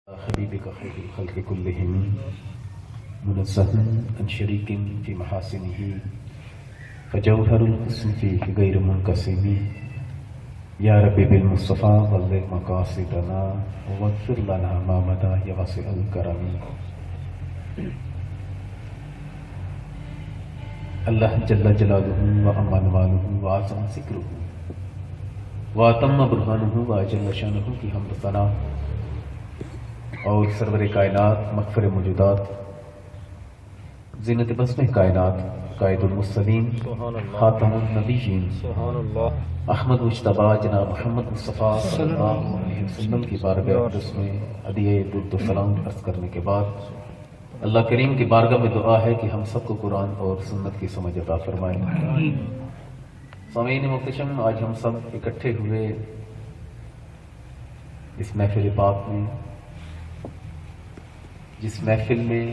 حبيبك خير الخلق كلهم منزه عن شريك في محاسنه فجوهر الحسن فيه غير منقسم يا ربي بالمصطفى بلغ مقاصدنا واغفر لنا ما مضى يا واسع الكرم. اللہ جل جلالہ وعم نوالہ وعظم ذکرہ واتم برہانہ واجل شانہ کی حمد ثنا اور سرور کائنات مغفر موجودات زینت بزم کائنات قائد المرسلین خاتم النبیین احمد مجتبی جناب محمد مصطفیٰ صلی اللہ علیہ وسلم کی بارگاہ اقدس میں ہدیہ درود و سلام عرض کرنے کے بعد اللہ کریم کی بارگاہ میں دعا ہے کہ ہم سب کو قرآن اور سنت کی سمجھ عطا فرمائے. سامعین محتشم، آج ہم سب اکٹھے ہوئے اس محفل پاک میں، جس محفل میں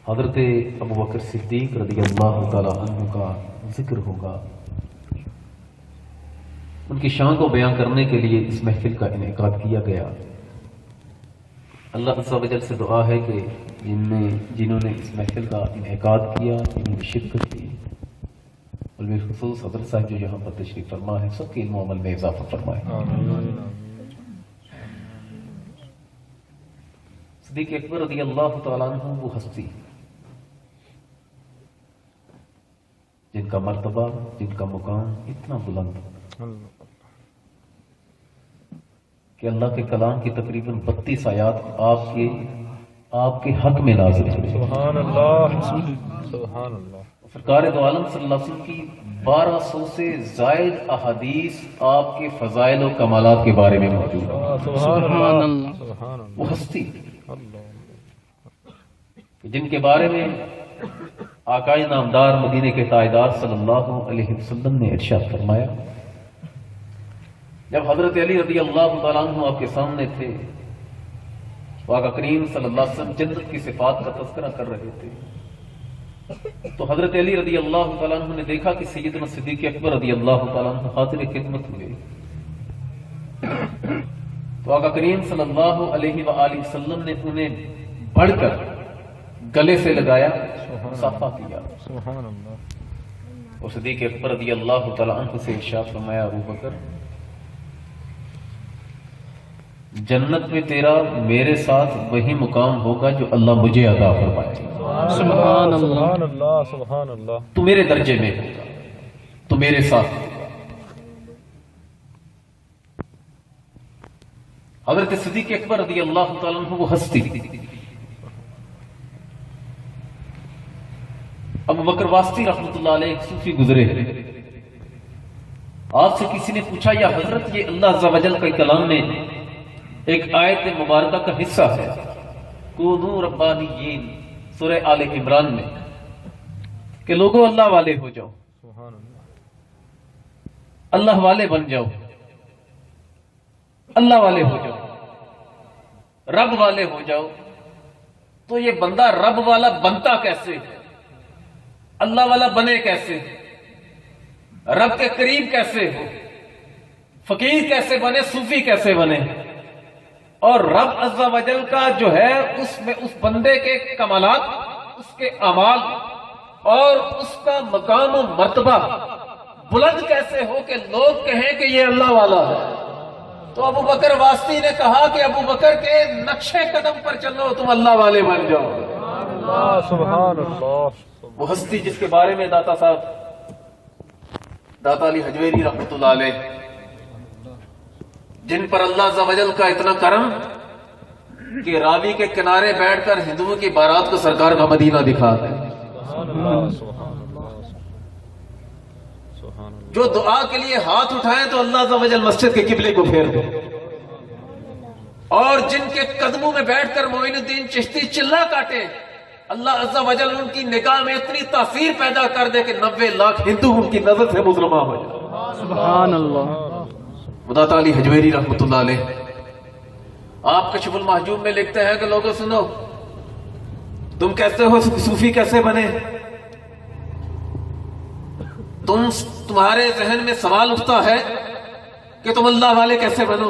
حضرت ابوبکر صدیق رضی اللہ تعالی عنہ کا ذکر ہوگا. ان کی شان کو بیان کرنے کے لیے اس محفل کا انعقاد کیا گیا. اللہ عز و جل سے دعا ہے کہ جنہوں نے اس محفل کا انعقاد کیا، جنہوں نے شرکت کی، اور بالخصوص حضرت صاحب جو یہاں پر تشریف فرما ہے، سب کے علم و عمل میں اضافہ فرمائے. صدیق اکبر رضی اللہ تعالیٰ عنہ وہ ہستی جن کا مرتبہ، جن کا مقام اتنا بلند کہ اللہ کے کلام کی تقریباً 32 آیات آپ کے حق میں نازل ہوئی. سبحان اللہ سبحان اللہ. سرکار دو عالم صلی اللہ علیہ وسلم کی 1200 سے زائد احادیث آپ کے فضائل و کمالات کے بارے میں موجود ہے. سبحان اللہ. وہ ہستی جن کے بارے میں آقائے نامدار مدینے کے تاجدار صلی اللہ علیہ وسلم نے ارشاد فرمایا، جب حضرت علی رضی اللہ تعالیٰ عنہ آپ کے سامنے تھے، آقا کریم صلی اللہ علیہ وسلم جنت کی صفات کا تذکرہ کر رہے تھے، تو حضرت علی رضی اللہ تعالیٰ عنہ نے دیکھا کہ سیدنا صدیق اکبر رضی اللہ تعالیٰ عنہ حاضر خدمت ہوئے. تو آقا کریم صلی اللہ علیہ وآلہ وسلم نے انہیں بڑھ کر گلے سے لگایا، مصافحہ کیا. اور صدیق اکبر رضی اللہ تعالیٰ عنہ سے ارشاد فرمایا، ابو بکر، جنت میں تیرا میرے ساتھ وہی مقام ہوگا جو اللہ مجھے عطا فرمائے. سبحان اللہ سبحان اللہ. تو میرے درجے میں ہوگا، تو میرے ساتھ. حضرت صدیق اکبر رضی اللہ تعالیٰ عنہ وہ ہستی. ابو بکر واسطی رحمۃ اللہ علیہ ایک صوفی گزرے ہیں. آپ سے کسی نے پوچھا، یا حضرت یہ اللہ عز و جل کا کلام میں ایک آیت مبارکہ کا حصہ ہے، کونوا ربانیین، سورہ آل عمران میں، کہ لوگوں اللہ والے ہو جاؤ، اللہ والے بن جاؤ، اللہ والے ہو جاؤ، رب والے ہو جاؤ. تو یہ بندہ رب والا بنتا کیسے، اللہ والا بنے کیسے، رب کے قریب کیسے ہو، فقیر کیسے بنے، صوفی کیسے بنے، اور رب عز و جل کا جو ہے اس میں اس بندے کے کمالات، اس کے اعمال اور اس کا مقام و مرتبہ بلند کیسے ہو کہ لوگ کہیں کہ یہ اللہ والا ہے. تو ابو بکر واسطی نے کہا کہ ابو بکر کے نقشے قدم پر چلو، تم اللہ والے بن جاؤ. سبحان اللہ. وہ ہستی جس کے بارے میں داتا صاحب داتا علی حجویری رحمۃ اللہ علیہ، جن پر اللہ عز و جل کا اتنا کرم کہ راوی کے کنارے بیٹھ کر ہندوؤں کی بارات کو سرکار کا مدینہ دکھا دے، جو دعا کے لیے ہاتھ اٹھائیں تو اللہ عز و جل مسجد کے قبلے کو پھیر دے، اور جن کے قدموں میں بیٹھ کر معین الدین چشتی چلا کاٹے، اللہ عز و جل ان کی نگاہ میں اتنی تاثیر پیدا کر دے کہ 90 لاکھ ہندو ان کی نظر سے مظلمہ ہو جائے. سبحان اللہ. داتا علی حجویری رحمۃ اللہ علیہ آپ کشف المحجوب میں لکھتے ہیں کہ لوگوں سنو، تم کیسے ہو صوفی کیسے بنے، تمہارے ذہن میں سوال اٹھتا ہے کہ تم اللہ والے کیسے بنو.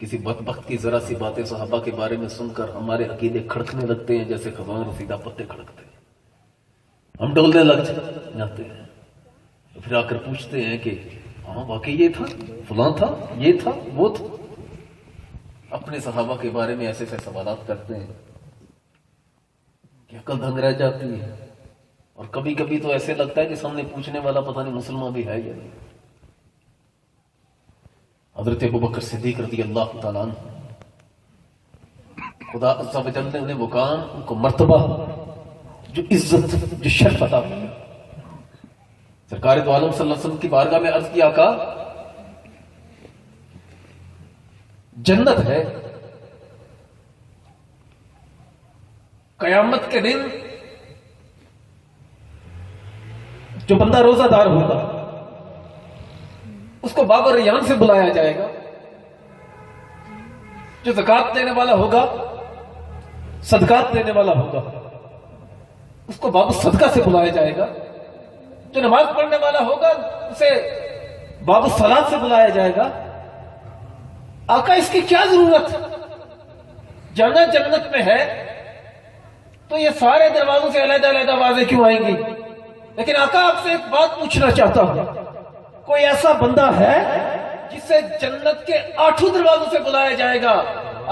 کسی بدبخت کی ذرا سی باتیں صحابہ کے بارے میں سن کر ہمارے عقیدے کھڑکنے لگتے ہیں جیسے خزان رسیدہ پتے کھڑکتے ہیں، ہم ڈولنے لگ جاتے ہیں، پھر آ کر پوچھتے ہیں کہ ہاں واقعی یہ تھا، فلاں تھا، یہ تھا، وہ تھا۔ اپنے صحابہ کے بارے میں ایسے ایسے سوالات کرتے ہیں کہ عقل دنگ رہ جاتی ہے، اور کبھی کبھی تو ایسے لگتا ہے کہ سامنے پوچھنے والا پتہ نہیں مسلمان بھی ہے یا نہیں۔ حضرت ابوبکر صدیق رضی اللہ تعالیٰ عنہ، خدا عز و جل نے انہیں مقام، ان کو مرتبہ، جو عزت، جو شرف عطا کیا۔ سرکار دو عالم صلی اللہ علیہ وسلم کی بارگاہ میں عرض کیا، آقا جنت ہے، قیامت کے دن جو بندہ روزہ دار ہوگا اس کو باب ریان سے بلایا جائے گا، جو زکات دینے والا ہوگا، صدقات دینے والا ہوگا، اس کو باب صدقہ سے بلایا جائے گا، جو نماز پڑھنے والا ہوگا اسے باب الصلاۃ سے بلایا جائے گا۔ آقا اس کی کیا ضرورت؟ جانا جنت میں ہے تو یہ سارے دروازوں سے علیحدہ علیحدہ آوازیں کیوں آئیں گی؟ لیکن آقا آپ سے ایک بات پوچھنا چاہتا ہوں، کوئی ایسا بندہ ہے جسے جنت کے 8 دروازوں سے بلایا جائے گا؟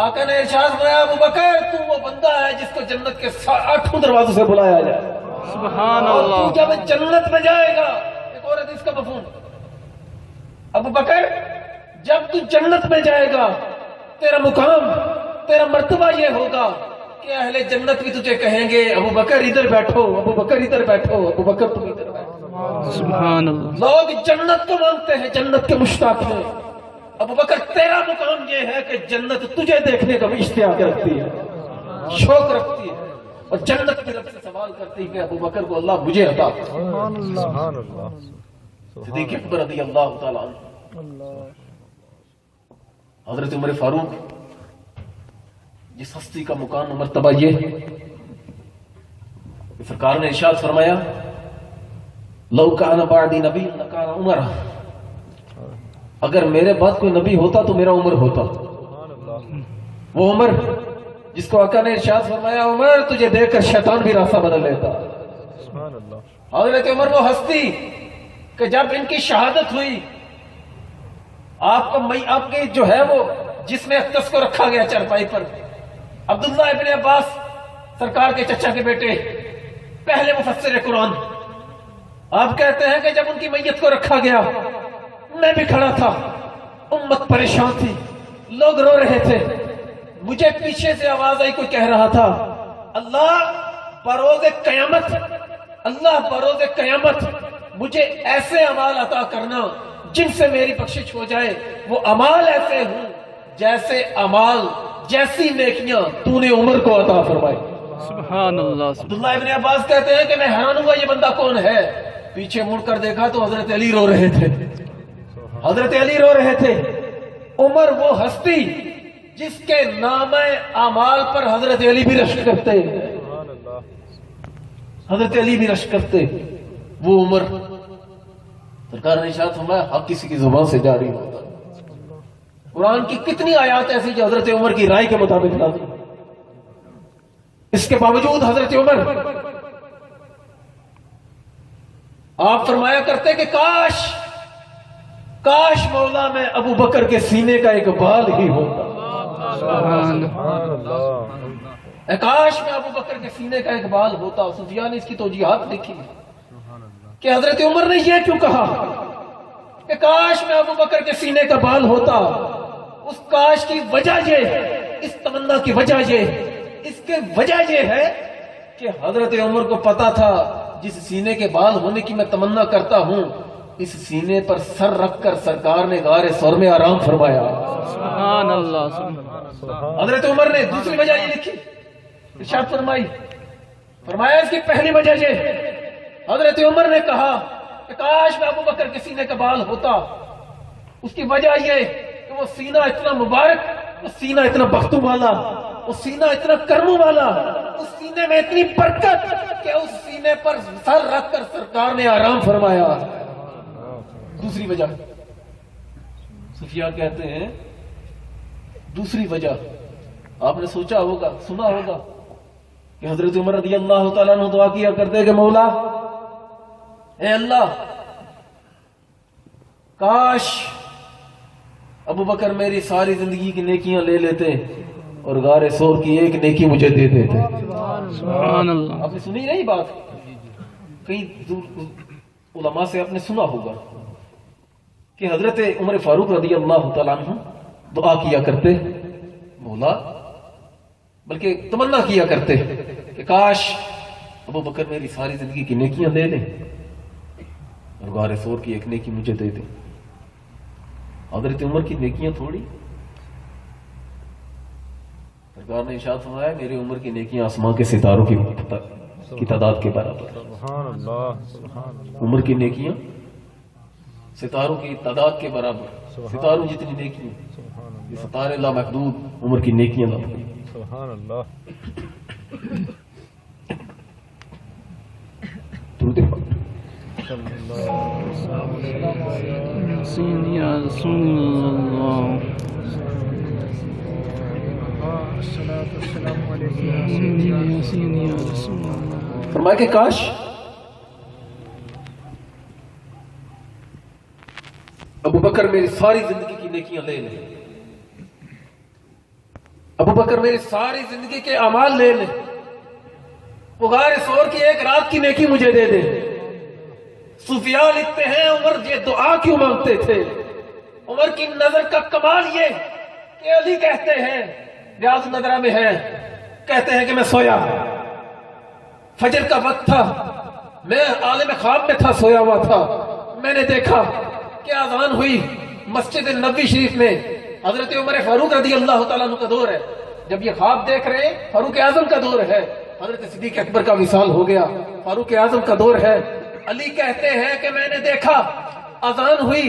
آقا نے ارشاد فرمایا، ابو بکر تو وہ بندہ ہے جس کو جنت کے 8 دروازوں سے بلایا جائے گا۔ سبحان اور اللہ۔ تو جب جنت میں جائے گا، ایک اور حدیث کا مفہوم، ابو بکر جب تو جنت میں جائے گا تیرا مقام، تیرا مرتبہ یہ ہوگا کہ اہل جنت بھی تجھے کہیں گے ابو بکر ادھر بیٹھو، ابو بکر ادھر بیٹھو، ابو بکر تم ادھر بیٹھو۔ سبحان اللہ۔ لوگ جنت کو مانگتے ہیں، جنت کے مشتاق ہیں۔ ابو بکر تیرا مقام یہ ہے کہ جنت تجھے دیکھنے کا بھی اشتیاق رکھتی ہے، شوق رکھتی ہے، اور جنت کی رب سے سوال کرتی ہے کہ ابو بکر کو اللہ مجھے عطا کر۔ صدیق اکبر رضی اللہ تعالیٰ عنہ، حضرت عمر فاروق، جس ہستی کا مقام و مرتبہ یہ ہے کہ سرکار نے ارشاد فرمایا، لو کان بعدی نبی لکان عمر، اگر میرے بعد کوئی نبی ہوتا تو میرا عمر ہوتا۔ وہ عمر جس کو آقا نے ارشاد فرمایا، عمر تجھے دیکھ کر شیطان بھی راستہ بدل لیتا۔ حضرت عمر وہ ہستی کہ جب ان کی شہادت ہوئی، آپ کے جو ہے وہ جس میں اقدس کو رکھا گیا چرپائی پر، عبداللہ ابن عباس سرکار کے چچا کے بیٹے، پہلے مفسر قرآن، آپ کہتے ہیں کہ جب ان کی میت کو رکھا گیا میں بھی کھڑا تھا، امت پریشان تھی، لوگ رو رہے تھے، مجھے پیچھے سے آواز آئی، کوئی کہہ رہا تھا، اللہ بروز قیامت، اللہ بروز قیامت مجھے ایسے اعمال عطا کرنا جن سے میری بخشش ہو جائے، وہ اعمال ایسے ہوں جیسے اعمال، جیسی نیکیاں تو نے عمر کو عطا فرمائی۔ سبحان اللہ۔ عبداللہ ابن عباس کہتے ہیں کہ میں حیران ہوا یہ بندہ کون ہے، پیچھے مڑ کر دیکھا تو حضرت علی رو رہے تھے، حضرت علی رو رہے تھے۔ عمر وہ ہستی جس کے نام اعمال پر حضرت علی بھی رشک کرتے، حضرت علی بھی رشک کرتے، وہ عمر۔ سرکار نے ارشاد فرمایا، حق کسی کی زبان سے جاری ہوتا۔ قرآن کی کتنی آیات ایسی جو حضرت عمر کی رائے کے مطابق نازل، اس کے باوجود حضرت عمر آپ فرمایا کرتے کہ کاش مولا میں ابو بکر کے سینے کا ایک بال ہی ہوتا، کاش میں ابو بکر کے سینے کا ایک بال ہوتا۔ سفیان نے اس کی توجیحات لکھی کہ حضرت عمر نے یہ کیوں کہا کہ کاش میں ابو بکر کے سینے کا بال ہوتا؟ اس کاش کی وجہ یہ ہے، اس تمنا کی وجہ یہ، اس کے وجہ یہ ہے کہ حضرت عمر کو پتا تھا جس سینے کے بال ہونے کی میں تمنا کرتا ہوں، اس سینے پر سر رکھ کر سرکار نے غار ثور میں آرام فرمایا۔ سبحان اللہ۔ حضرت عمر نے دوسری وجہ یہ لکھی، ارشاد فرمایا اس کی پہلی وجہ یہ، حضرت عمر نے کہا کہ کاش میں ابو بکر کے سینے کا بال ہوتا، اس کی وجہ یہ کہ وہ سینہ اتنا مبارک، وہ سینہ اتنا بختوں والا، وہ سینہ اتنا کرموں والا، اس سینے میں اتنی برکت کہ اس سینے پر سر رکھ کر سرکار نے آرام فرمایا۔ دوسری وجہ، صفیہ کہتے ہیں دوسری وجہ آپ نے سوچا ہوگا، سنا ہوگا کہ حضرت عمر رضی اللہ تعالیٰ عنہ دعا کیا کرتے کہ مولا اے اللہ، کاش ابو بکر میری ساری زندگی کی نیکیاں لے لیتے اور غار ثور کی ایک نیکی مجھے دے دیتے۔ سبحان اللہ۔ آپ نے سنی نہیں بات؟ کئی علماء سے آپ نے سنا ہوگا کہ حضرت عمر فاروق رضی اللہ تعالیٰ عنہ دعا کیا کرتے مولا، بلکہ تمنا کیا کرتے کہ کاش ابو بکر میری ساری زندگی کی نیکیاں دے دیں اور غار ثور کی ایک نیکی مجھے دے دیں۔ حضرت عمر کی نیکیاں تھوڑی، سرکار نے ارشاد فرمایا میری عمر کی نیکیاں آسمان کے ستاروں کی تعداد کے برابر۔ عمر کی نیکیاں ستاروں کی تعداد کے برابر، ستاروں جتنی نیکیاں، یہ ستارے لامحدود، عمر کی نیکیاں لامحدود۔ سبحان اللہ۔ درود پاک۔ یا رسول اللہ۔ فرمایا کہ کاش ابو بکر میری ساری زندگی کی نیکیاں لے لیں، ابو بکر میری ساری زندگی کے اعمال لے لیں، وہ غار ثور کی ایک رات کی نیکی مجھے دے دے۔ صوفیاء لکھتے ہیں عمر یہ دعا کیوں مانگتے تھے؟ عمر کی نظر کا کمال یہ کہ علی کہتے ہیں، ریاض النظرہ میں ہے، کہتے ہیں کہ میں سویا، فجر کا وقت تھا، میں عالم خواب میں تھا، سویا ہوا تھا، میں نے دیکھا کہ اذان ہوئی مسجد نبوی شریف میں، حضرت عمر فاروق رضی اللہ تعالیٰ عنہ کا دور ہے، جب یہ خواب دیکھ رہے ہیں فاروق اعظم کا دور ہے، حضرت صدیق اکبر کا وصال ہو گیا، فاروق اعظم کا دور ہے۔ علی کہتے ہیں کہ میں نے دیکھا اذان ہوئی،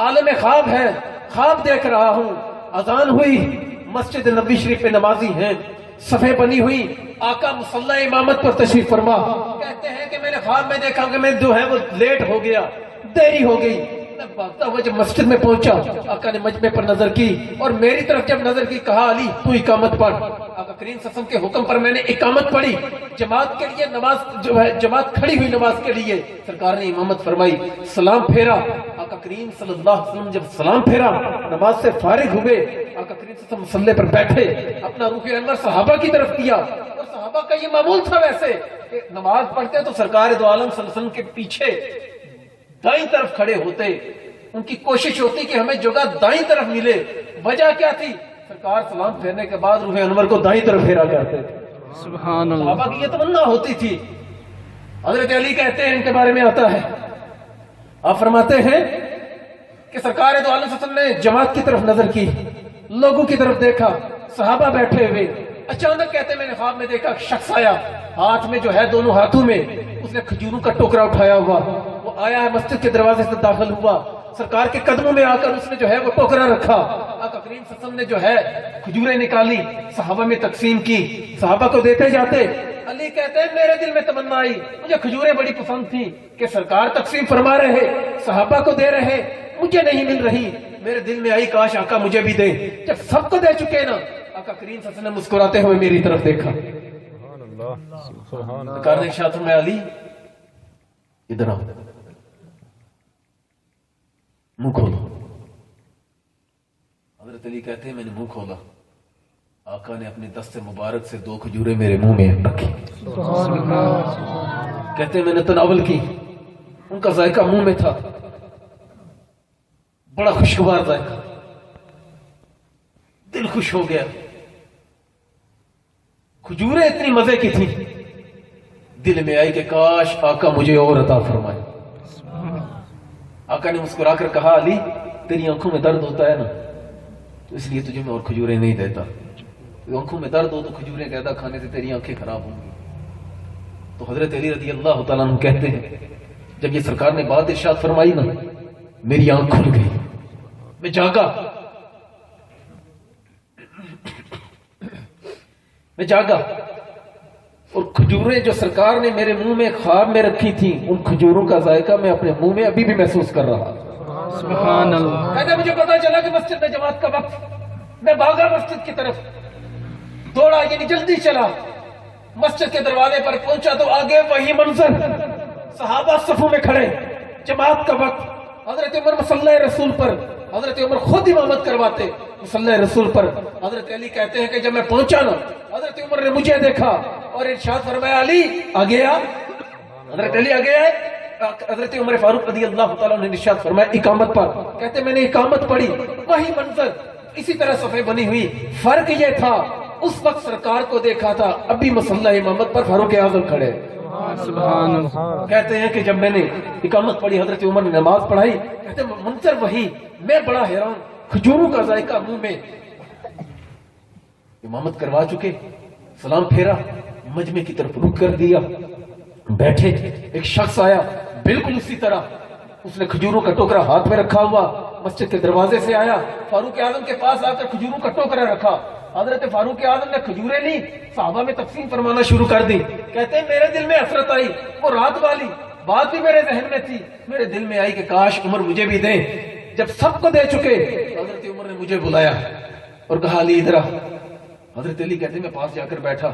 عالم خواب ہے، خواب دیکھ رہا ہوں، اذان ہوئی، مسجد نبوی شریف پہ نمازی ہیں، صفیں بنی ہوئی، آقا مصلی امامت پر تشریف فرما، کہتے ہیں کہ میں نے خواب میں دیکھا کہ میں جو ہے وہ لیٹ ہو گیا، دیری ہو گئی، میں بھاگتا ہوا جب مسجد میں پہنچا، آقا نے مجمع پر نظر کی اور میری طرف جب نظر کی کہا علی تو اقامت پڑھ۔ آقا کریم صلی اللہ علیہ وسلم کے حکم پر میں نے اقامت پڑھی، جماعت کے لیے نماز جو ہے جماعت کھڑی ہوئی نماز کے لیے، سرکار نے امامت فرمائی، سلام پھیرا، آقا کریم صلی اللہ علیہ وسلم جب سلام پھیرا نماز سے فارغ ہوئے، آقا کریم صلی اللہ علیہ وسلم مصلی پر بیٹھے، اپنا روح انور صحابہ کی طرف کیا، اور صحابہ کا یہ معمول تھا ویسے کہ نماز پڑھتے تو سرکار دو عالم صلی اللہ علیہ وسلم کے پیچھے دائیں طرف کھڑے ہوتے، ان کی کوشش ہوتی کہ ہمیں جگہ دائیں طرف ملے۔ وجہ کیا تھی؟ سرکار سلام پھیرنے کے بعد روح انور کو دائیں طرف پھیرا کرتے تھے۔ سبحان اللہ۔ صحابہ کی یہ تمنا ہوتی تھی۔ حضرت علی کہتے ہیں ان کے بارے میں آتا ہے، آپ فرماتے ہیں کہ سرکار دو عالم صلی اللہ علیہ وسلم نے جماعت کی طرف نظر کی، لوگوں کی طرف دیکھا، صحابہ بیٹھے ہوئے، اچانک کہتے ہیں میں نے خواب میں دیکھا شخص آیا، ہاتھ میں جو ہے دونوں ہاتھوں میں اس نے کھجوروں کا ٹوکرا اٹھایا ہوا، وہ آیا ہے مسجد کے دروازے سے داخل ہوا، سرکار کے قدموں میں آ کر اس نے جو ہے وہ ٹوکرا رکھا، آقا کریم صلی اللہ علیہ وسلم نے جو ہے کھجوریں نکالی، صحابہ میں تقسیم کی، صحابہ کو دیتے جاتے۔ علی کہتے ہیں میرے دل میں تمنا آئی، مجھے کھجوریں بڑی پسند تھی کہ سرکار تقسیم فرما رہے، صحابہ کو دے رہے، مجھے نہیں مل رہی، میرے دل میں آئی کاش آقا مجھے بھی دے۔ جب سب کو دے چکے نا، آقا کریم صلی اللہ علیہ وسلم نے مسکراتے ہوئے میری طرف دیکھا، سبحان اللہ۔ سبحان اللہ۔ سرکار نے ارشاد فرمایا علی ادھر آؤ، منہ کھولو۔ حضرت علی کہتے ہیں میں نے منہ کھولا، آقا نے اپنے دست مبارک سے 2 کھجوریں میرے منہ میں رکھی، کہتے ہیں میں نے تناول کی، ان کا ذائقہ منہ میں تھا، بڑا خوشگوار ذائقہ، دل خوش ہو گیا، کھجوریں اتنی مزے کی تھی، دل میں آئی کہ کاش آقا مجھے اور عطا فرمائے۔ آقا نے مسکرا کر کہا علی تیری آنکھوں میں درد ہوتا ہے نا، تو اس لیے تجھے میں اور کھجوریں نہیں دیتا، آنکھوں میں درد ہو تو کھجوریں زیادہ کھانے سے تیری آنکھیں خراب ہوں گی۔ تو حضرت علی رضی اللہ تعالیٰ عنہ کہتے ہیں جب یہ سرکار نے بات ارشاد فرمائی نا، میری آنکھ کھل گئی، میں جاگا، اور کھجوریں جو سرکار نے میرے منہ میں خواب میں رکھی تھیں، ان کھجوروں کا ذائقہ میں اپنے منہ میں ابھی بھی محسوس کر رہا۔ سبحان اللہ۔ کہتے مجھے پتا چلا کہ مسجد میں جماعت کا وقت، میں بھاگا مسجد کی طرف، دوڑا یعنی جلدی چلا، مسجد کے دروازے پر پہنچا تو آگے وہی منظر، صحابہ صفوں میں کھڑے، جماعت کا وقت، حضرت عمر مصلی رسول پر، حضرت عمر خود امامت کرواتے مصلی رسول پر۔ حضرت علی کہتے ہیں کہ جب میں پہنچا نا، حضرت عمر نے مجھے دیکھا اور ارشاد فرمایا علی آگے آ۔ حضرت علی آگے آئے، حضرت عمر فاروق رضی اللہ تعالیٰ نے ارشاد فرمایا اقامت پر، کہتے میں نے اقامت پڑھی، وہی منظر، اسی طرح صفیں بنی ہوئی، فرق یہ تھا اس وقت سرکار کو دیکھا تھا، اب بھی مصلی امامت پر فاروق اعظم کھڑے۔ سبحان اللہ۔ کہتے ہیں کہ جب میں نے اقامت پڑھی، حضرت عمر نے نماز پڑھائی، کہتے ہیں منظر وہی، میں بڑا حیران، کھجوروں کا ذائقہ منہ میں، امامت کروا چکے، سلام پھیرا، مجمع کی طرف رخ کر دیا، بیٹھے، ایک شخص آیا بالکل اسی طرح، اس نے کھجوروں کا ٹوکرا ہاتھ میں رکھا ہوا، مسجد کے دروازے سے آیا، فاروق اعظم کے پاس آ کر کھجوروں کا ٹوکرا رکھا، حضرت فاروق اعظم نے کھجوریں لی، صحابہ میں تقسیم فرمانا شروع کر دی۔ کہتے ہیں میرے دل میں حسرت آئی، وہ رات والی بات بھی میرے ذہن میں تھی، میرے دل میں آئی کہ کاش عمر مجھے بھی دیں۔ جب سب کو دے چکے، حضرت عمر نے مجھے بلایا اور کہا علی ادھر آ۔ حضرت علی کہتے ہیں میں پاس جا کر بیٹھا،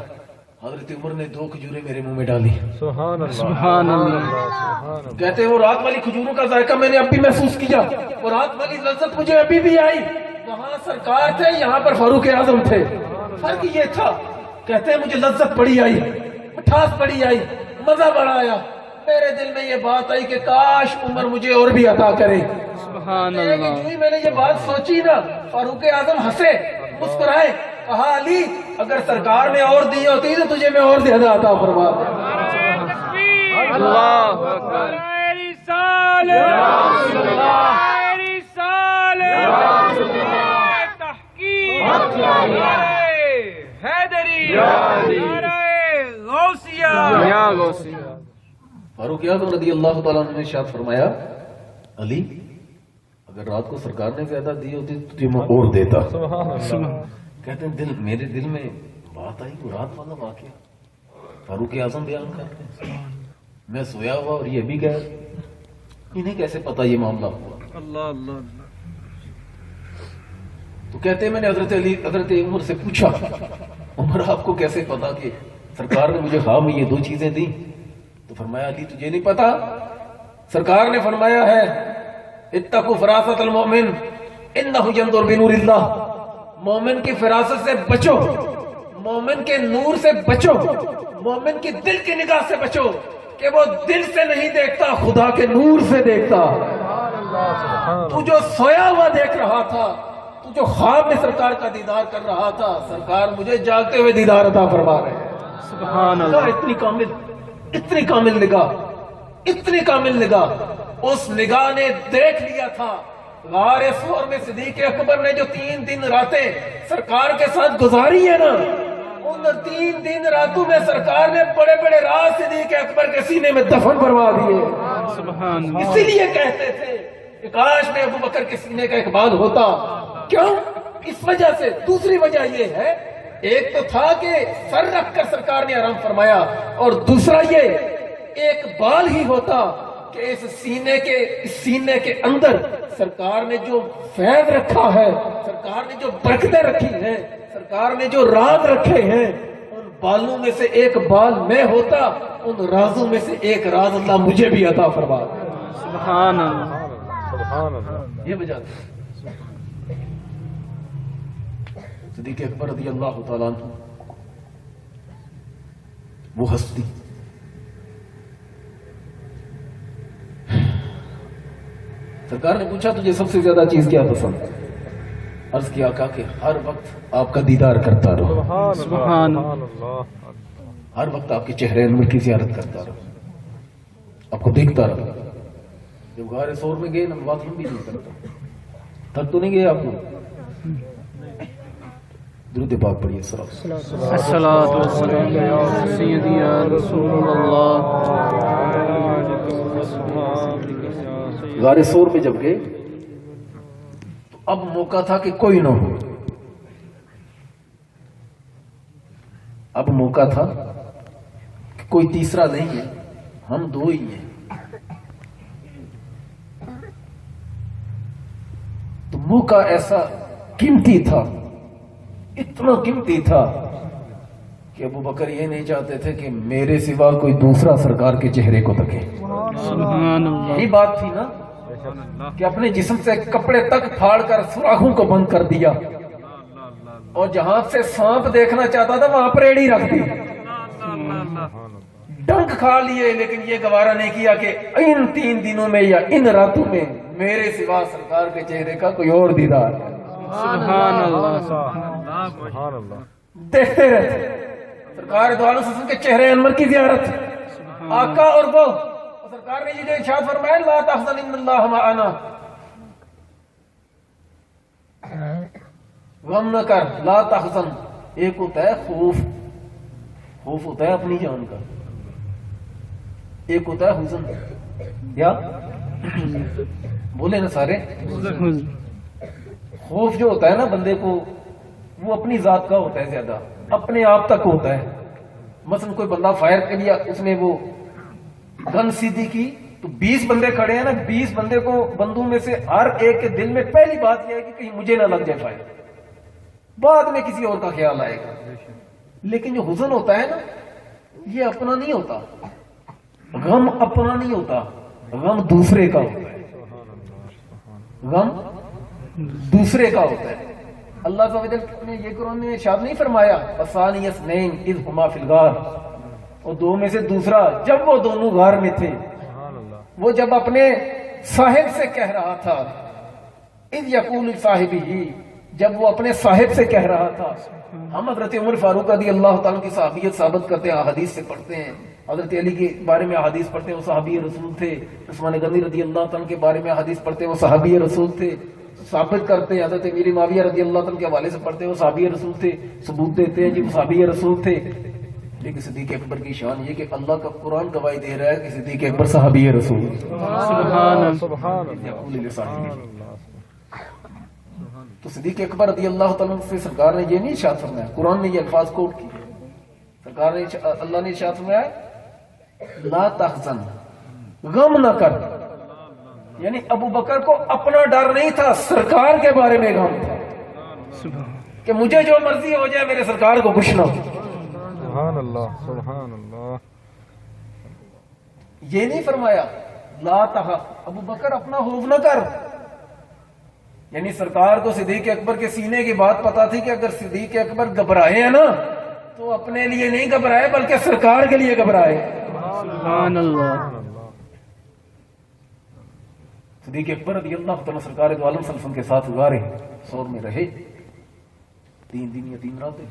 حضرت عمر نے 2 کھجوریں میرے منہ میں ڈالی۔ سبحان اللہ، سبحان اللہ۔ سبحان اللہ۔ کہتے ہیں وہ رات والی کھجوروں کا ذائقہ میں نے اب بھی محسوس کیا، وہ رات والی لذت مجھے ابھی بھی آئی، وہاں سرکار تھے، یہاں پر فاروق اعظم تھے، فرق یہ تھا۔ کہتے ہیں مجھے لذت بڑی آئی، مٹھاس بڑی آئی، مزہ بڑا آیا، میرے دل میں یہ بات آئی کہ کاش عمر مجھے اور بھی عطا کرے۔ سبحان جو اللہ۔ ہی میں نے یہ بات سوچی نا، فاروق اعظم ہنسے، مسکرائے، کہا علی اگر سرکار نے اور دی ہوتی تو تجھے میں اور زیادہ عطا فرما دے۔ اللہ اکبر۔ یا غوثی۔ فاروق اعظم رضی اللہ تعالیٰ عنہ نے ارشاد فرمایا علی اگر رات کو سرکار نے زیادہ دی ہوتی تو تجھے میں اور دیتا۔ سبحان اللہ۔ کہتے ہیں میرے دل میں بات آئی، وہ رات والا واقعہ فاروق اعظم بیان کرتے ہیں، میں سویا ہوا اور یہ بھی گیا، انہیں کیسے پتا یہ معاملہ ہوا؟ اللہ اللہ۔ تو کہتے ہیں میں نے حضرت عمر سے پوچھا عمر آپ کو کیسے پتا کہ سرکار نے مجھے خواب میں یہ 2 چیزیں دی؟ تو فرمایا علی تجھے نہیں پتا؟ سرکار نے فرمایا ہے اتقوا فراست المؤمن انہ ینظر بنور اللہ، مومن کی فراست سے بچو، مومن کے نور سے بچو، مومن کی دل کی نگاہ سے بچو کہ وہ دل سے نہیں دیکھتا، خدا کے نور سے دیکھتا۔ تو جو سویا ہوا دیکھ رہا تھا، تو جو خواب میں سرکار کا دیدار کر رہا تھا، سرکار مجھے جاگتے ہوئے دیدار عطا فرما رہے ہیں۔ سبحان اللہ۔ اتنی کامل نگاہ، اتنی کامل نگاہ، اس نگاہ نے دیکھ لیا تھا غار ثور میں صدیق اکبر نے جو 3 دن راتیں سرکار کے ساتھ گزاری ہے نا، ان 3 دن راتوں میں سرکار نے بڑے بڑے راز صدیق اکبر کے سینے میں دفن کروا دیے۔ سبحان اللہ۔ اسی لیے کہتے تھے کہ کاش میں ابو بکر کے سینے کا اقبال ہوتا۔ کیوں؟ اس وجہ سے، دوسری وجہ یہ ہے، ایک تو تھا کہ سر رکھ کر سرکار نے آرام فرمایا، اور دوسرا یہ ایک بال ہی ہوتا کہ اس سینے کے اندر سرکار نے جو فیض رکھا ہے، سرکار نے جو برکتیں رکھی ہیں، سرکار نے جو راز رکھے ہیں، ان بالوں میں سے ایک بال میں ہوتا، ان رازوں میں سے ایک راز اللہ مجھے بھی عطا فرما دے۔ سبحان اللہ۔ سبحان اللہ۔ یہ وجہ تھی صدیق اکبر رضی اللہ تعالیٰ عنہ، وہ ہستی سرکار نے پوچھا تجھے سب سے زیادہ چیز کیا پسند؟ عرض کیا آقا کہ ہر وقت آپ کا دیدار کرتا رہو، سبحان اللہ۔ ہر وقت آپ کے چہرے انور کی زیارت کرتا رہو، آپ کو دیکھتا رہو۔ جب غار ثور میں گئے نا، بات لمبی نہیں کرتا، تھک تو نہیں گئے آپ لوگ؟ درود پاک پڑھیے الصلاۃ والسلام علی سیدی یا رسول اللہ۔ غار ثور میں جب گئے تو اب موقع تھا کہ کوئی نہ ہو، اب موقع تھا کہ کوئی تیسرا نہیں ہے، ہم 2 ہی ہیں۔ تو موقع ایسا قیمتی تھا اتنا قیمتی تھا کہ ابو بکر یہ نہیں چاہتے تھے کہ میرے سوا کوئی دوسرا سرکار کے چہرے کو دیکھے. سبحان اللہ. یہی بات تھی نا کہ اپنے جسم سے کپڑے تک پھاڑ کر سوراخوں کو بند کر دیا, اور جہاں سے سانپ دیکھنا چاہتا تھا وہاں پر ایڑی رکھ دی. ڈنک کھا لیے لیکن یہ گوارا نہیں کیا کہ ان 3 دنوں میں یا ان راتوں میں میرے سوا سرکار کے چہرے کا کوئی اور دیدار ہے. سبحان اللہ. سبحان اللہ. دیکھتے رہتے سرکار دو عالم وسلم کے چہرے انور کی زیارت, آقا اور وہ سرکار نے یہ جو ارشاد فرمایا لا تحزن ان اللہ معنا, غم نہ کر, لا تحزن. ایک ہوتا ہے خوف, خوف ہوتا ہے اپنی جان کا, ایک ہوتا ہے حزن. یا بولے نا سارے, خوف جو ہوتا ہے نا بندے کو وہ اپنی ذات کا ہوتا ہے, زیادہ اپنے آپ تک ہوتا ہے. مثلا کوئی بندہ فائر کر لیا, اس نے وہ گن سیدھی کی تو 20 بندے کھڑے ہیں نا, 20 بندے کو بندوں میں سے ہر ایک کے دل میں پہلی بات یہ ہے کہ کہیں مجھے نہ لگ جائے فائر, بعد میں کسی اور کا خیال آئے گا. لیکن جو حزن ہوتا ہے نا یہ اپنا نہیں ہوتا, غم اپنا نہیں ہوتا, غم دوسرے کا ہوتا ہے, غم دوسرے کا ہوتا ہے. اللہ تعالی نے یہ قرآن میں ارشاد نہیں فرمایا ثانی اثنین اذ ہما فی الغار, اور دو میں سے دوسرا جب وہ دونوں غار میں تھے, وہ جب اپنے صاحب سے کہہ رہا تھا, اذ یقول لصاحبہ, جب وہ اپنے صاحب سے کہہ رہا تھا. ہم حضرت عمر فاروق رضی اللہ تعالیٰ کی صحابیت ثابت کرتے ہیں, حدیث سے پڑھتے ہیں. حضرت علی کے بارے میں حدیث پڑھتے ہیں, وہ صحابی رسول تھے. عثمان غنی رضی اللہ تعالیٰ کے بارے میں حدیث پڑھتے ہیں, وہ صحابی رسول تھے. ثابت کرتے ہیں حضرت امیر معاویہ رضی اللہ تعالیٰ کے حوالے سے پڑھتے ہیں, وہ صحابی رسول تھے. ثبوت دیتے ہیں جی وہ صحابی رسول تھے. لیکن صدیق اکبر کی شان یہ کہ اللہ کا قرآن گواہی دے رہا ہے کہ صدیق اکبر صحابی رسول. سبحان تو صدیق اکبر رضی اللہ تعالیٰ سے سرکار نے یہ نہیں ارشاد فرمایا, قرآن نے یہ الفاظ کوٹ کی. سرکار نے اللہ نے ارشاد فرمایا لا تحزن, غم نہ کر. یعنی ابو بکر کو اپنا ڈر نہیں تھا, سرکار کے بارے میں غم تھا کہ مجھے جو مرضی ہو جائے میرے سرکار کو کچھ نہ ہو. سبحان اللہ. سبحان اللہ. یہ نہیں فرمایا لا تخف, ابو بکر اپنا خوف نہ کر. یعنی سرکار کو صدیق اکبر کے سینے کی بات پتا تھی کہ اگر صدیق اکبر گھبرائے ہیں نا تو اپنے لیے نہیں گھبرائے بلکہ سرکار کے لیے گھبرائے. سبحان اللہ. صدیق اکبر رضی اللہ تعالیٰ سرکار دو عالم صلی اللہ علیہ وسلم کے ساتھ غار ثور میں رہے 3 دن یا 3 راتیں.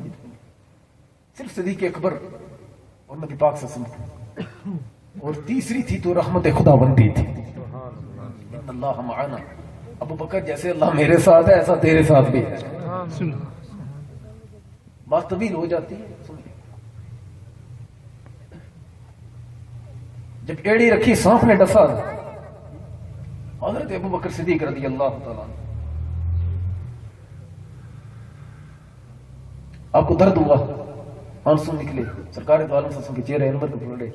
صرف صدیق اکبر اور نبی پاک صلی اللہ علیہ وسلم, اور تیسری تھی تو رحمت خداوندی تھی. اللہ معنا, ابو بکر جیسے اللہ میرے ساتھ ہے ایسا تیرے ساتھ بھی ہے. بات طویل ہو جاتی ہے. جب ایڑی رکھی سانپ نے ڈسا, حضرت ابو بکر صدیق رضی اللہ تعالیٰ آپ کو درد ہوا, آنسو نکلے, سرکار دو عالم صلی اللہ علیہ وسلم کے چہرے انور کو پھولے.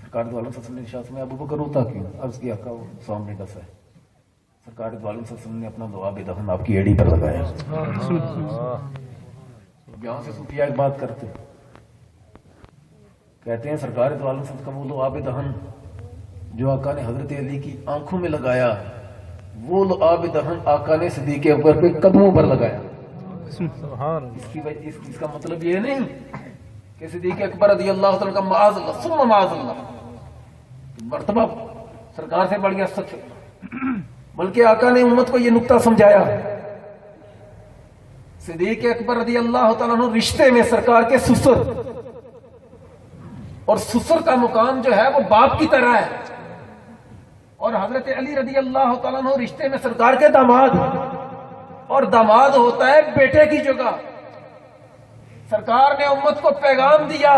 سرکار دو عالم صلی اللہ علیہ وسلم نے ارشاد میں ابو بکر روتا کیوں؟ عرض کیا کہ وہ سانپ نے ڈسا ہے. سرکار دو عالم صلی اللہ علیہ وسلم نے اپنا لعاب دہن آپ کی ایڑی پر لگایا. یہاں سے صوفیاء ایک بات کرتے کہتے ہیں سرکار دو عالم صلی اللہ علیہ وسلم کا وہ لعاب دہن جو آقا نے حضرت علی کی آنکھوں میں لگایا, وہ لعاب دہن آقا نے صدیق اکبر کے قدموں پر لگایا. اس کا مطلب یہ نہیں کہ صدیق اکبر رضی اللہ تعالیٰ کا معاذ اللہ ثم معاذ اللہ مرتبہ سرکار سے بڑھ گیا سچ, بلکہ آقا نے امت کو یہ نقطہ سمجھایا. صدیق اکبر رضی اللہ تعالیٰ عنہ رشتے میں سرکار کے سسر, اور سسر کا مقام جو ہے وہ باپ کی طرح ہے, اور حضرت علی رضی اللہ تعالیٰ عنہ رشتے میں سرکار کے داماد, اور داماد ہوتا ہے بیٹے کی جگہ. سرکار نے امت کو پیغام دیا,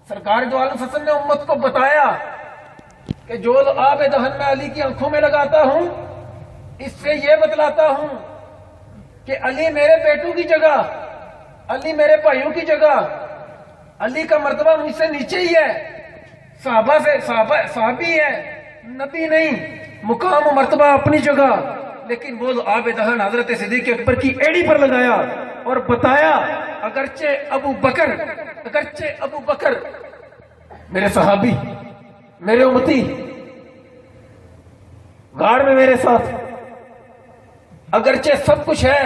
سرکار دو عالم حسن نے امت کو بتایا کہ جو آب دہن میں علی کی آنکھوں میں لگاتا ہوں اس سے یہ بتلاتا ہوں کہ علی میرے بیٹوں کی جگہ, علی میرے بھائیوں کی جگہ, علی کا مرتبہ مجھ سے نیچے ہی ہے, صحابہ سے صحابی ہے, نبی نہیں. مقام و مرتبہ اپنی جگہ, لیکن وہ آب دہن حضرت صدیق اکبر کی ایڑی پر لگایا اور بتایا اگرچہ ابو بکر میرے صحابی، میرے امتی، غار میں میرے ساتھ، اگرچہ سب کچھ ہے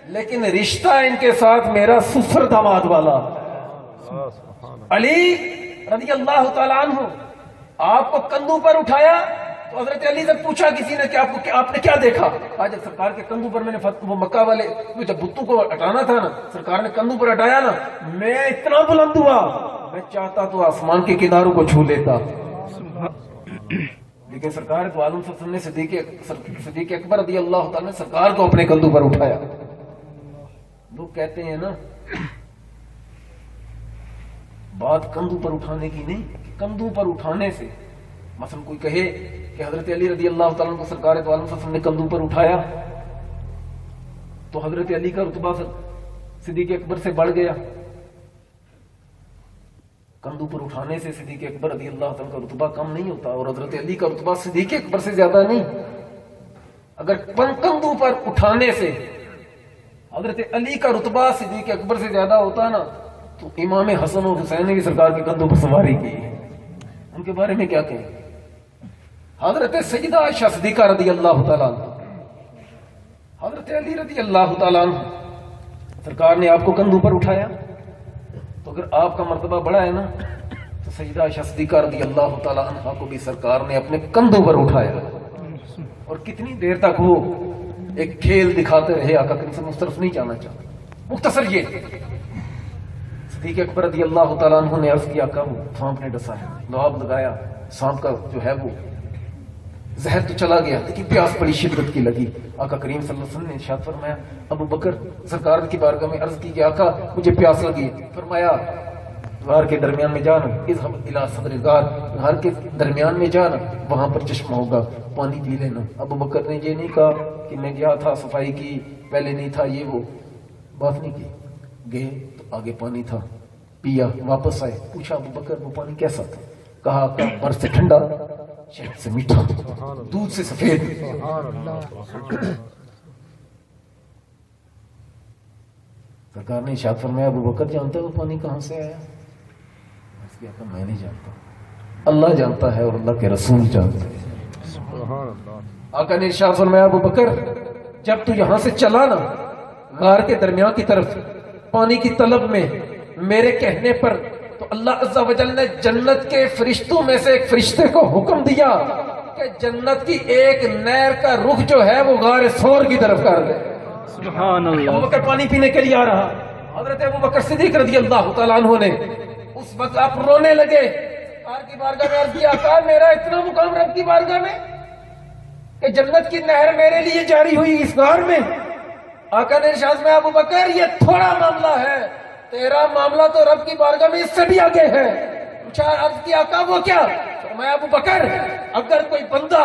لیکن رشتہ ان کے ساتھ میرا سسر داماد والا علی رضی اللہ تعالیٰ عنہ آپ کو کندھوں پر اٹھایا تو حضرت علی سے پوچھا کسی نے کہ آپ نے کیا دیکھا؟ آج جب سرکار کے کندھوں پر میں نے وہ مکہ والے جب بتوں کو ہٹانا تھا نا، سرکار نے کندھوں پر ہٹایا نا، میں اتنا بلند ہوا میں چاہتا تو آسمان کے کناروں کو چھو لیتا، لیکن سرکار دو عالم صلی اللہ علیہ وسلم نے صدیق اکبر رضی اللہ تعالیٰ نے سرکار کو اپنے کندھوں پر اٹھایا۔ لوگ کہتے ہیں نا بات کندھوں پر اٹھانے کی نہیں، کندھوں پر اٹھانے سے، مثلا کوئی کہے کہ حضرت علی رضی اللہ تعالیٰ کو سرکار دو عالم صلی اللہ علیہ وسلم نے کندھوں پر اٹھایا تو حضرت علی کا رتبہ صدیق اکبر سے بڑھ گیا۔ کندھوں پر اٹھانے سے صدیق اکبر رضی اللہ تعالیٰ کا رتبہ کم نہیں ہوتا، اور حضرت علی کا رتبہ صدیق اکبر سے زیادہ نہیں۔ اگر کندھوں پر اٹھانے سے حضرت علی کا رتبہ صدیق اکبر سے زیادہ ہوتا نا تو امام حسن اور حسین نے بھی سرکار کے کندھوں پر سواری کی، ان کے بارے میں کیا کہیں؟ حضرت سیدہ عائشہ صدیقہ رضی اللہ تعالیٰ عنہ، حضرت علی رضی اللہ تعالیٰ عنہ، سرکار نے آپ کو کندھوں پر اٹھایا تو اگر آپ کا مرتبہ بڑا ہے نا تو سیدہ عائشہ صدیقہ رضی اللہ تعالیٰ عنہ کو بھی سرکار نے اپنے کندھوں پر اٹھایا، اور کتنی دیر تک وہ ایک کھیل دکھاتے رہے، آقا کریم صلی اللہ علیہ وسلم اس طرف نہیں جانا چاہتا۔ مختصر یہ صدیق اکبر رضی اللہ تعالیٰ عنہ نے عرض کیا، آقا وہ سانپ نے ڈسا ہے، لعاب لگایا، سانپ کا جو ہے وہ زہر تو چلا گیا لیکن پیاس بڑی شدت کی لگی۔ آقا کریم صلی اللہ علیہ وسلم نے ارشاد فرمایا، ابو بکر سرکار کی بارگاہ میں عرض کی کہ آقا مجھے پیاس لگی، فرمایا غار کے درمیان میں جانا، اذهب الى صدر الغار، غار کے درمیان میں جانا، وہاں پر چشمہ ہوگا، پانی پی لینا۔ ابو بکر نے یہ نہیں کہا کہ میں گیا تھا صفائی کی، پہلے نہیں تھا، یہ وہ بات نہیں کی، گئے تو آگے پانی تھا، پیا، واپس آئے، پوچھا ابو بکر وہ پانی کیسا تھا؟ کہا کہ برف سے ٹھنڈا، شہد سے میٹھا، دودھ سے سفید۔ سرکار نے ارشاد فرمایا، ابو بکر جانتا ہے وہ پانی کہاں سے آیا؟ اس کی آقا میں نہیں جانتا، اللہ جانتا ہے اور اللہ کے رسول جانتے ہیں۔ آقا نے ارشاد فرمایا، ابو بکر جب تو یہاں سے چلا نا غار کے درمیان کی طرف پانی کی طلب میں میرے کہنے پر، تو اللہ عز و جل نے جنت کے فرشتوں میں سے ایک فرشتے کو حکم دیا کہ جنت کی ایک نہر کا رخ جو ہے وہ غار ثور کی طرف کر دے۔ سبحان اللہ۔ ابو بکر پانی پینے کے لیے آ رہا، حضرت ابو بکر صدیق رضی اللہ تعالیٰ عنہ نے اس وقت آپ رونے لگے، سرکار کی بارگاہ میں عرض کیا، آقا میرا اتنا مقام رب کی بارگاہ میں کہ جنت کی نہر میرے لیے جاری ہوئی اس غار میں۔ آقا نے ارشاد میں، ابو بکر یہ تھوڑا معاملہ ہے، تیرا معاملہ تو رب کی بارگاہ میں اس سے بھی آگے ہے۔ پوچھا، عرض کیا، آقا وہ کیا؟ فرمایا، ابو بکر اگر کوئی بندہ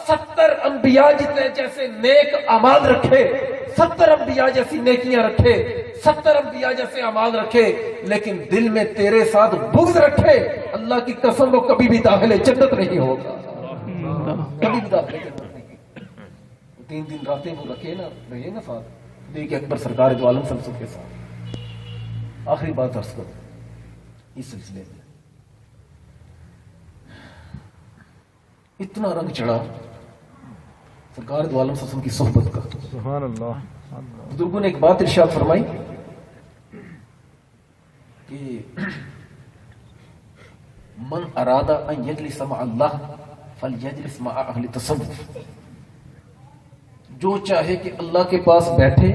70 انبیاء جتنے جیسے نیک اعمال رکھے، 70 انبیاء جیسی نیکیاں رکھے، 70 انبیاء جیسے اعمال رکھے، لیکن دل میں تیرے ساتھ بغض رکھے، اللہ کی قسم وہ کبھی بھی داخل جنت نہیں ہوگا، کبھی بھی داخل جنت نہیں۔ 3 دن راتیں وہ رکھے نا، رہے نا ساتھ دیکھ اکبر سرکار دو عالم صلی اللہ علیہ وسلم کے ساتھ۔ آخری بات عرض کروں اس سلسلے میں، اتنا رنگ چڑھا سرکار دو عالم صلی اللہ علیہ وسلم کی صحبت کا۔ سبحان اللہ۔ بزرگوں نے ایک بات ارشاد فرمائی کہ من اراد ان یجلس مع اللہ فلیجلس مع اہل تصوف، جو چاہے کہ اللہ کے پاس بیٹھے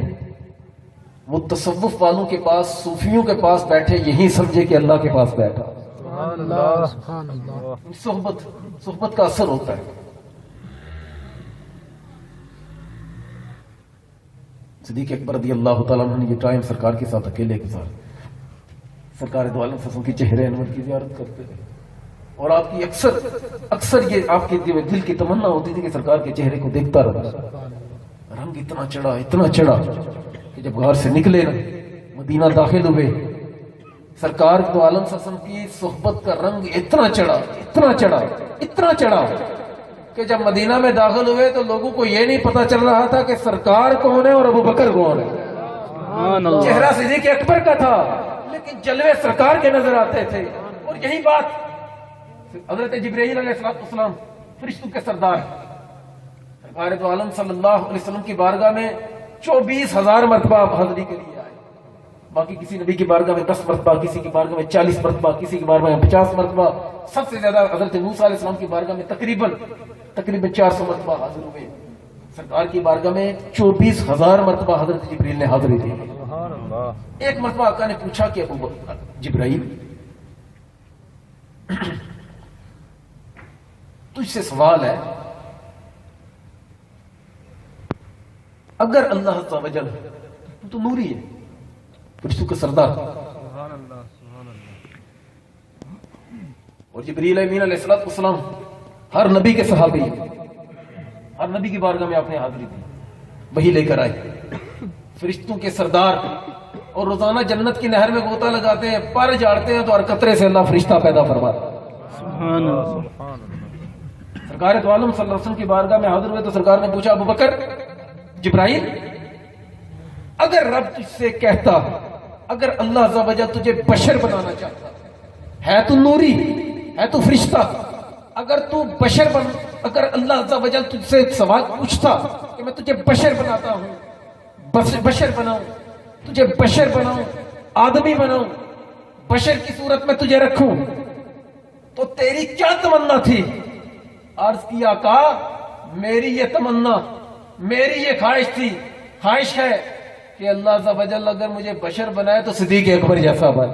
وہ تصوف والوں کے پاس، صوفیوں کے پاس بیٹھے، یہی سمجھے کہ اللہ کے پاس بیٹھا۔ سبحان اللہ۔ سبحان اللہ۔ صحبت کا اثر ہوتا ہے۔ صدیق اکبر رضی اللہ تعالیٰ عنہ نے یہ ٹائم سرکار کے ساتھ اکیلے گزارا، سرکار دو عالم صلی اللہ علیہ وسلم کی چہرے انور کی زیارت کرتے رہے، اور آپ کی اکثر یہ آپ کے دل کی تمنا ہوتی تھی کہ سرکار کے چہرے کو دیکھتا رہا۔ رنگ اتنا چڑھا کہ جب غار سے نکلے نا، مدینہ داخل ہوئے، سرکار دو عالم صلی اللہ علیہ وسلم کی صحبت کا رنگ اتنا چڑھا کہ جب مدینہ میں داخل ہوئے تو لوگوں کو یہ نہیں پتا چل رہا تھا کہ سرکار کون ہے اور ابو بکر کون ہے. سبحان اللہ. چہرہ صدیق اکبر کا تھا لیکن جلوے سرکار کے نظر آتے تھے. اور یہی بات حضرت جبرائیل علیہ السلام فرشتوں کے سردار سرکار دو عالم صلی اللہ علیہ وسلم کی بارگاہ میں 24,000 مرتبہ حاضری کے لیے آئے. باقی کسی نبی کی بارگاہ میں 10 مرتبہ, کسی کی بارگاہ میں 40 مرتبہ, کسی کی بارگاہ میں 50 مرتبہ. سب سے زیادہ حضرت موسیٰ علیہ السلام کی بارگاہ میں تقریباً 400 مرتبہ حاضر ہوئے. سرکار کی بارگاہ میں 24,000 مرتبہ حضرت جبرائیل نے حاضری دی. سبحان اللہ. ایک مرتبہ آقا نے پوچھا کہ ابو جبرائیل تجھ سے سوال ہے, اگر اللہ عز و جل تو نوری ہے, فرشتوں کا سردار, سبحان اللہ. سبحان اللہ. اور جبریل امین علیہ السلام ہر نبی کے صحابی, ہر نبی کی بارگاہ میں آپ نے حاضری دی, وہی لے کر آئے. فرشتوں کے سردار اور روزانہ جنت کی نہر میں غوطہ لگاتے ہیں, پر جاڑتے ہیں تو ہر قطرے سے اللہ فرشتہ پیدا فرماتا ہے. سبحان اللہ. سبحان اللہ. سرکار دو عالم صلی اللہ علیہ وسلم کی بارگاہ میں حاضر ہوئے تو سرکار نے پوچھا ابو بکر, جبرائیل اگر رب تجھ سے کہتا, اگر اللہ عز و جل تجھے بشر بنانا چاہتا, ہے تو نوری, ہے تو فرشتہ, اگر تو بشر بن, اگر اللہ عز و جل تجھ سے سوال پوچھتا کہ میں تجھے بشر بناتا ہوں, بشر بناؤں, تجھے بشر بناؤں, آدمی بناؤں, بشر کی صورت میں تجھے رکھوں, تو تیری کیا تمنا تھی؟ عرض کیا آقا میری یہ تمنا, میری یہ خواہش تھی, خواہش ہے کہ اللہ عز و جل اگر مجھے بشر بنائے تو صدیق اکبر جیسا بن.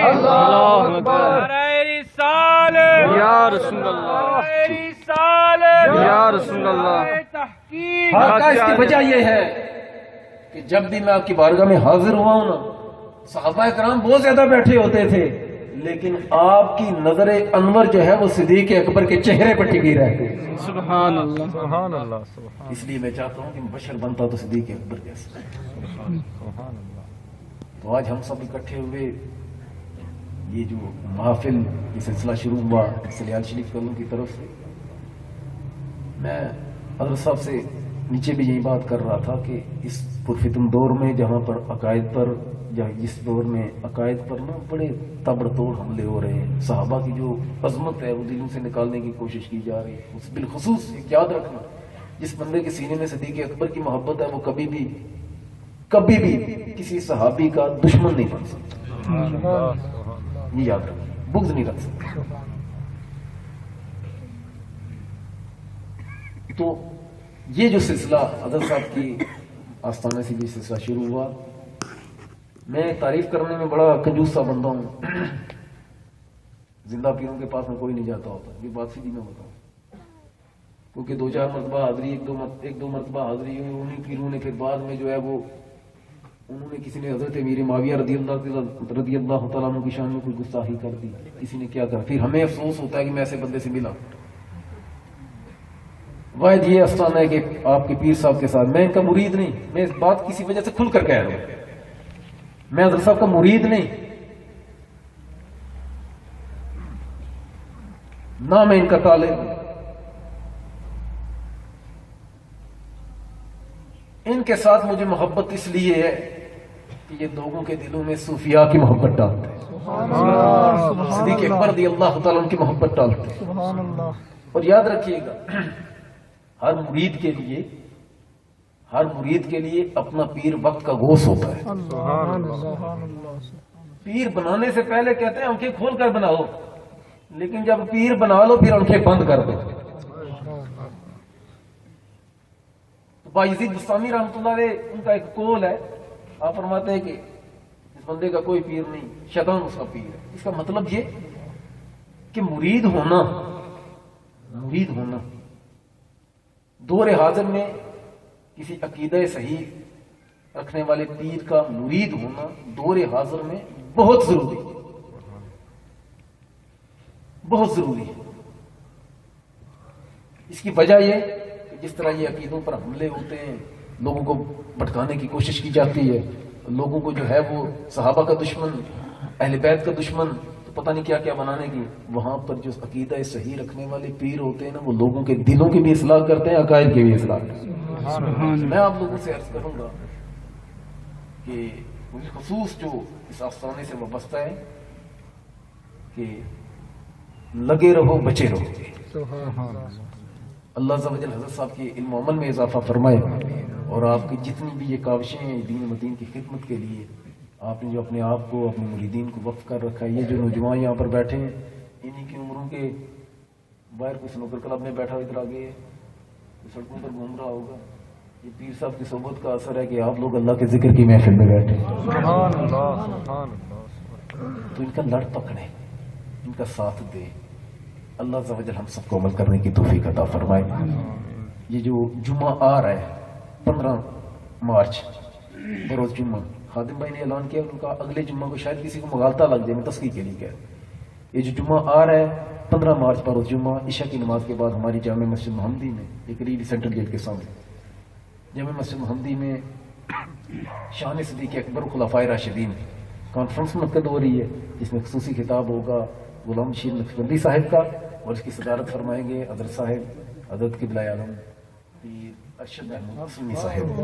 اللہ اکبر. یا رسول اللہ. یا رسول اللہ. تحقیق. آقا اس کی وجہ یہ ہے کہ جب بھی میں آپ کی بارگاہ میں حاضر ہوا ہوں نا, صحابہ کرام بہت زیادہ بیٹھے ہوتے تھے لیکن آپ کی نظر انور جو ہے وہ صدیق اکبر کے چہرے پر ٹکی رہتی. سبحان اللہ. سبحان اللہ. سبحان اس لیے میں چاہتا ہوں کہ بشر بنتا تو صدیق اکبر جیسا. سبحان اللہ. تو آج ہم سب اکٹھے ہوئے, یہ جو محافل یہ سلسلہ شروع ہوا سلیال شریف والوں کی طرف سے, میں حضرت صاحب سے نیچے بھی یہی بات کر رہا تھا کہ اس پرفتن دور میں جہاں پر عقائد پر, یا جس دور میں عقائد پر نا بڑے تبڑ توڑ حملے ہو رہے ہیں, صحابہ کی جو عظمت ہے وہ دلوں سے نکالنے کی کوشش کی جا رہی ہے. اس بالخصوص یاد رکھنا, جس بندے کے سینے میں صدیق اکبر کی محبت ہے وہ کبھی بھی کسی صحابی کا دشمن نہیں بن سکتا. سبحان اللہ. یہ یاد رکھنا, بغض نہیں رکھ سکتا. تو یہ جو سلسلہ حضرت صاحب کی آستانے سے بھی سلسلہ شروع ہوا, میں تعریف کرنے میں بڑا کنجوس سا بندہ ہوں. زندہ پیروں کے پاس میں کوئی نہیں جاتا ہوتا, یہ بات سیدھی میں بتاؤں, کیونکہ 2-4 مرتبہ حاضری, ایک دو مرتبہ حاضری ہوئی, انہیں پیروں نے پھر بعد میں جو ہے وہ انہوں نے, کسی نے حضرت امیر معاویہ رضی اللہ تعالیٰ عنہ کی شان میں کوئی گستاخی کر دی, کسی نے کیا کر, پھر ہمیں افسوس ہوتا ہے کہ میں ایسے بندے سے ملا. واحد یہ افسانہ ہے کہ آپ کے پیر صاحب کے ساتھ, میں ان کا مرید نہیں, میں اس بات کسی وجہ سے کھل کر کہہ رہا ہوں, میں حضرت صاحب کا مرید نہیں, نہ میں ان کا طالب. ان کے ساتھ مجھے محبت اس لیے ہے کہ یہ لوگوں کے دلوں میں صوفیاء کی محبت ڈالتے ہیں, صدیق اکبر رضی اللہ تعالیٰ عنہ کی محبت ڈالتے ہیں. اور یاد رکھیے گا, ہر مرید کے لیے اپنا پیر وقت کا گوش ہوتا ہے. پیر بنانے سے پہلے کہتے ہیں آنکھیں کھول کر بناؤ, لیکن جب پیر بنا لو پھر آنکھیں بند کر دو. بایزید بستامی رحمۃ اللہ علیہ ان کا ایک قول ہے, آپ فرماتے ہیں کہ اس بندے کا کوئی پیر نہیں, شیطان اس کا پیر ہے. اس کا مطلب یہ کہ مرید ہونا دور حاضر میں کسی عقیدہ صحیح رکھنے والے پیر کا مرید ہونا دور حاضر میں بہت ضروری ہے. اس کی وجہ یہ کہ جس طرح یہ عقیدوں پر حملے ہوتے ہیں, لوگوں کو بھٹکانے کی کوشش کی جاتی ہے, لوگوں کو جو ہے وہ صحابہ کا دشمن, اہل بیت کا دشمن, تو پتہ نہیں کیا کیا بنانے کی. وہاں پر جو عقیدہ صحیح رکھنے والے پیر ہوتے ہیں نا وہ لوگوں کے دلوں کی بھی اصلاح کرتے ہیں, عقائد کی بھی اصلاح کرتے ہیں. میں آپ لوگوں سے عرض کروں گا کہ خصوص جو اس آستانے سے وابستہ ہے کہ لگے رہو بچے رہو. اللہ عز و جل حضرت صاحب کے علم و عمل میں اضافہ فرمائے, اور آپ کی جتنی بھی یہ کاوشیں ہیں دین مدین کی خدمت کے لیے آپ نے جو اپنے آپ کو اپنے مریدین کو وقف کر رکھا ہے. یہ جو نوجوان یہاں پر بیٹھے ہیں انہی کی عمروں کے باہر کوئی سنوکر کلب میں بیٹھا ادھر آگے سڑکوں پر گھوم رہا ہوگا. یہ پیر صاحب کی صحبت کا اثر ہے کہ آپ لوگ اللہ کے ذکر کی محفل میں بیٹھے, سبحان اللہ سبحان اللہ. تو ان کا لڑ پکڑے, ان کا ساتھ دے. اللہ عز و جل ہم سب کو عمل کرنے کی توفیق عطا فرمائے. یہ جو جمعہ آ رہا ہے 15 مارچ بروز جمعہ, خادم بھائی نے اعلان کیا ان کا اگلے جمعہ کو شاید کسی کو مغالطہ لگ جائے, میں تصحیح کے لیے کہہ رہا ہوں. یہ جو جمعہ آ رہا ہے 15 مارچ بروز جمعہ عشاء کی نماز کے بعد ہماری جامع مسجد محمدی میں, ایک ریڈی سینٹرل گیٹ کے سامنے جامع مسجد محمدی میں شان صدیق اکبر خلفائے راشدین کانفرنس منعقد ہو رہی ہے, جس میں خصوصی خطاب ہوگا غلام شیر نقشبندی صاحب کا, اور اس کی صدارت فرمائیں گے حضرت صاحب حضرت قبلہ عالم پیر ارشد محمود سنی صاحب.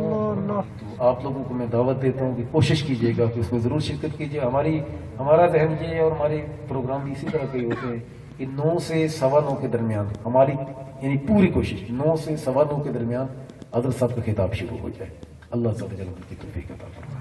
تو آپ لوگوں کو میں دعوت دیتا ہوں کہ کوشش کیجیے گا کہ اس میں ضرور شرکت کیجیے. ہمارا ذہن یہ ہے اور ہمارے پروگرام بھی اسی طرح کے ہوتے ہیں کہ 9 سے 9:15 کے درمیان ہماری یعنی پوری کوشش 9 سے 9:15 کے درمیان حضرت صاحب کا خطاب شروع ہو جائے. اللہ تعالی کی توفیق عطا فرمائے.